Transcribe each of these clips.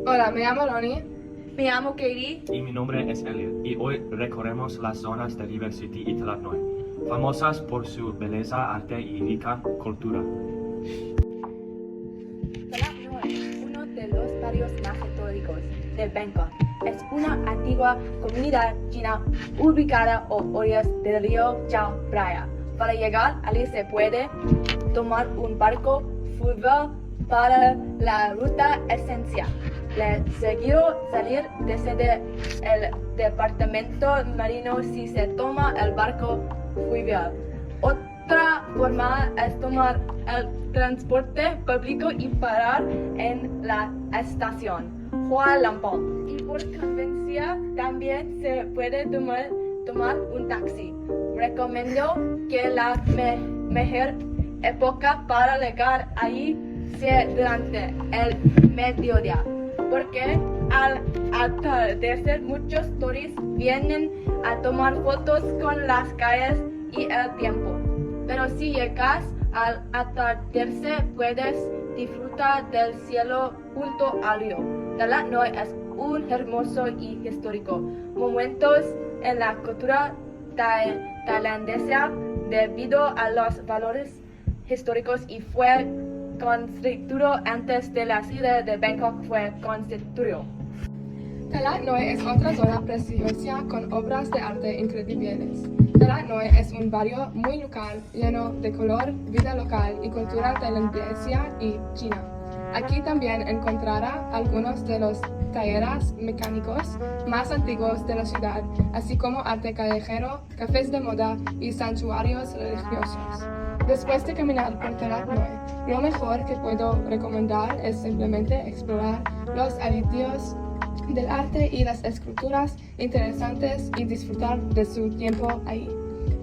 Hola, me llamo Ronnie. Me llamo Katie. Y mi nombre es Elliot y hoy recorremos las zonas de River City y Talat, famosas por su belleza, arte y rica cultura. Talat es uno de los barrios más históricos de Bangkok. Es una antigua comunidad china ubicada a orillas del río Chao Phraya. Para llegar allí se puede tomar un barco fluvial para la ruta esencial. Le seguirá salir desde el departamento marino si se toma el barco fluvial. Otra forma es tomar el transporte público y parar en la estación Hua Lamphong. Y por conveniencia también se puede tomar un taxi. Recomiendo que la mejor época para llegar allí sea durante el mediodía, porque al atardecer muchos turistas vienen a tomar fotos con las calles y el tiempo. Pero si llegas al atardecer puedes disfrutar del cielo junto al río. Talat es un hermoso y histórico momento en la cultura tailandesa debido a los valores históricos y fue construido antes de la ciudad de Bangkok fue constituido. Talat es otra zona preciosa con obras de arte increíbles. Talat es un barrio muy local, lleno de color, vida local y cultura tailandesa y china. Aquí también encontrará algunos de los talleres mecánicos más antiguos de la ciudad, así como arte callejero, cafés de moda y santuarios religiosos. Después de caminar por Talat, lo mejor que puedo recomendar es simplemente explorar los aditivos del arte y las esculturas interesantes y disfrutar de su tiempo ahí.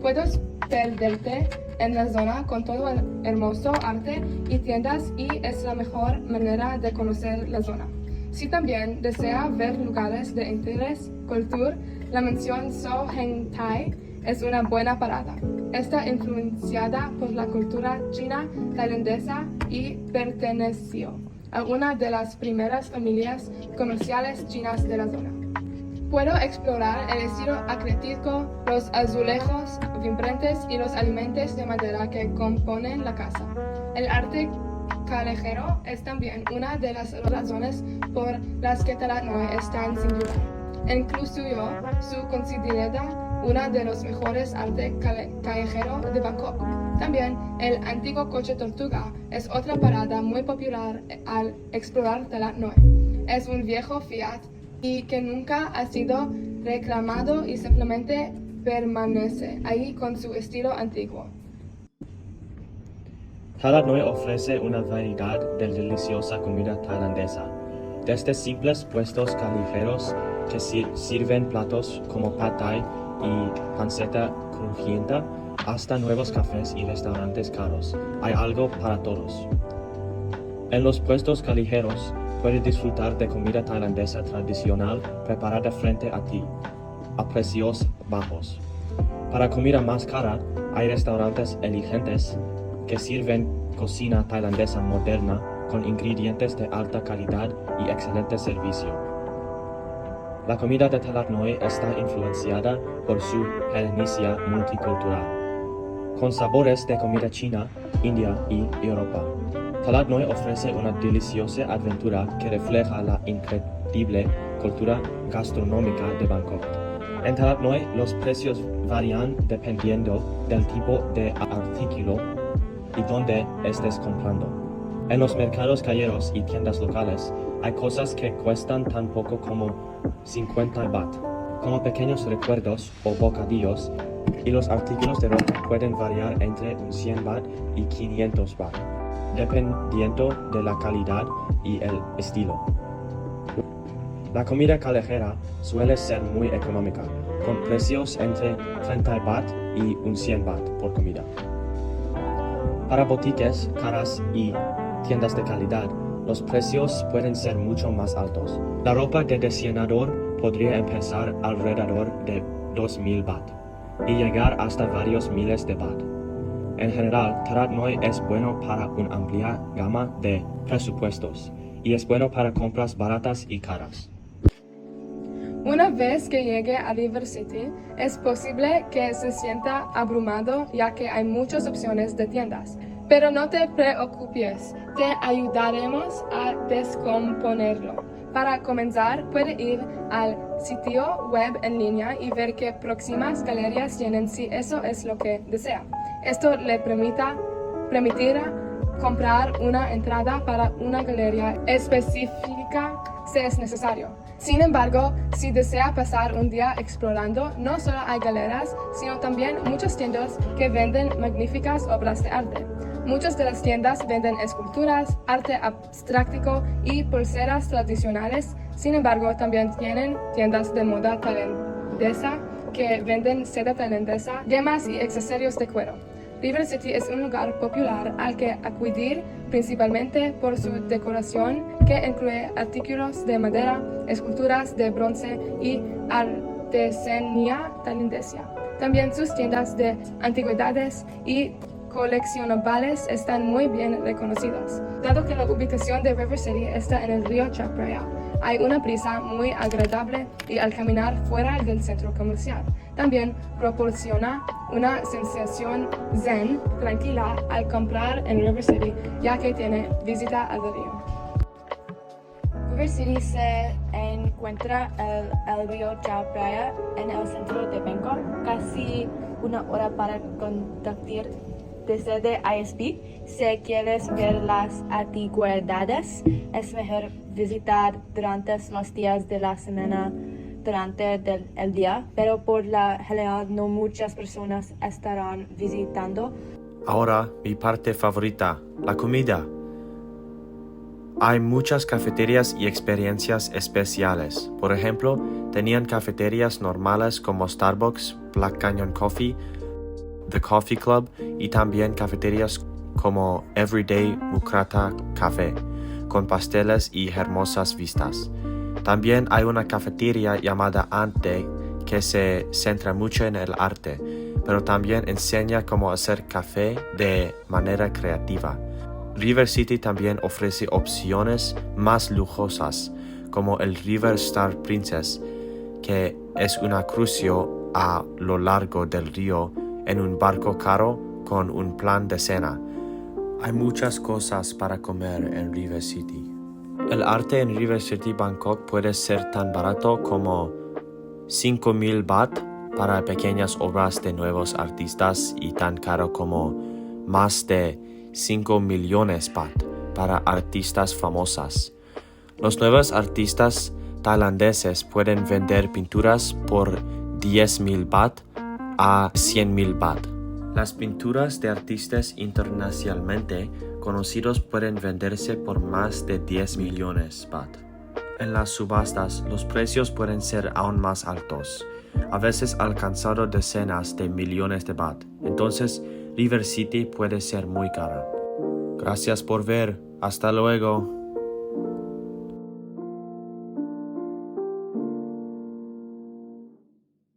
Puedes perderte en la zona con todo el hermoso arte y tiendas y es la mejor manera de conocer la zona. Si también desea ver lugares de interés cultural, la mansión So Heng Thai es una buena parada. Está influenciada por la cultura china tailandesa y perteneció a una de las primeras familias comerciales chinas de la zona. Puedo explorar el estilo arquitectónico, los azulejos vibrantes y los elementos de madera que componen la casa. El arte callejero es también una de las razones por las que Talat es tan singular. Incluso su considerada una de los mejores arte callejero de Bangkok. También el antiguo coche tortuga es otra parada muy popular al explorar Talat. Es un viejo Fiat y que nunca ha sido reclamado y simplemente permanece ahí con su estilo antiguo. Talat ofrece una variedad de deliciosa comida tailandesa, desde simples puestos callejeros que sirven platos como pad thai y panceta crujiente, hasta nuevos cafés y restaurantes caros. Hay algo para todos. En los puestos callejeros puedes disfrutar de comida tailandesa tradicional preparada frente a ti, a precios bajos. Para comida más cara, hay restaurantes elegentes que sirven cocina tailandesa moderna con ingredientes de alta calidad y excelente servicio. La comida de Talat está influenciada por su herencia multicultural, con sabores de comida china, india y Europa. Talat ofrece una deliciosa aventura que refleja la increíble cultura gastronómica de Bangkok. En Talat los precios varían dependiendo del tipo de artículo y dónde estés comprando. En los mercados callejeros y tiendas locales hay cosas que cuestan tan poco como 50 baht, como pequeños recuerdos o bocadillos, y los artículos de ropa pueden variar entre 100 baht y 500 baht, dependiendo de la calidad y el estilo. La comida callejera suele ser muy económica, con precios entre 30 baht y 100 baht por comida. Para boutiques caras y tiendas de calidad, los precios pueden ser mucho más altos. La ropa de diseñador podría empezar alrededor de 2000 baht y llegar hasta varios miles de baht. En general, Talat es bueno para una amplia gama de presupuestos y es bueno para compras baratas y caras. Una vez que llegue a River City, es posible que se sienta abrumado ya que hay muchas opciones de tiendas. Pero no te preocupes, te ayudaremos a descomponerlo. Para comenzar, puede ir al sitio web en línea y ver qué próximas galerías tienen si eso es lo que desea. Esto le permitirá comprar una entrada para una galería específica si es necesario. Sin embargo, si desea pasar un día explorando, no solo hay galerías, sino también muchas tiendas que venden magníficas obras de arte. Muchas de las tiendas venden esculturas, arte abstracto y pulseras tradicionales. Sin embargo, también tienen tiendas de moda tailandesa que venden seda tailandesa, gemas y accesorios de cuero. River City es un lugar popular al que acudir principalmente por su decoración, que incluye artículos de madera, esculturas de bronce y artesanía tailandesa. También sus tiendas de antigüedades y coleccionables están muy bien reconocidas. Dado que la ubicación de River City está en el río Chao Phraya, hay una brisa muy agradable y al caminar fuera del centro comercial. También proporciona una sensación zen tranquila al comprar en River City, ya que tiene visita al río. River City se encuentra el río Chao Phraya en el centro de Bangkok, casi una hora para conducir desde ISP. Si quieres ver las antigüedades, es mejor visitar durante los días de la semana durante el día, pero por la general no muchas personas estarán visitando. Ahora, mi parte favorita, la comida. Hay muchas cafeterías y experiencias especiales. Por ejemplo, tenían cafeterías normales como Starbucks, Black Canyon Coffee, The Coffee Club y también cafeterías como Everyday Mukrata Café, con pasteles y hermosas vistas. También hay una cafetería llamada Ante que se centra mucho en el arte, pero también enseña cómo hacer café de manera creativa. River City también ofrece opciones más lujosas, como el River Star Princess, que es una crucero a lo largo del río en un barco caro con un plan de cena. Hay muchas cosas para comer en River City. El arte en River City, Bangkok puede ser tan barato como 5,000 baht para pequeñas obras de nuevos artistas y tan caro como más de 5 millones baht para artistas famosas. Los nuevos artistas tailandeses pueden vender pinturas por 10,000 baht a 100,000 baht. Las pinturas de artistas internacionalmente conocidos pueden venderse por más de 10 millones baht. En las subastas, los precios pueden ser aún más altos, a veces alcanzando decenas de millones de baht. Entonces, River City puede ser muy cara. Gracias por ver. Hasta luego.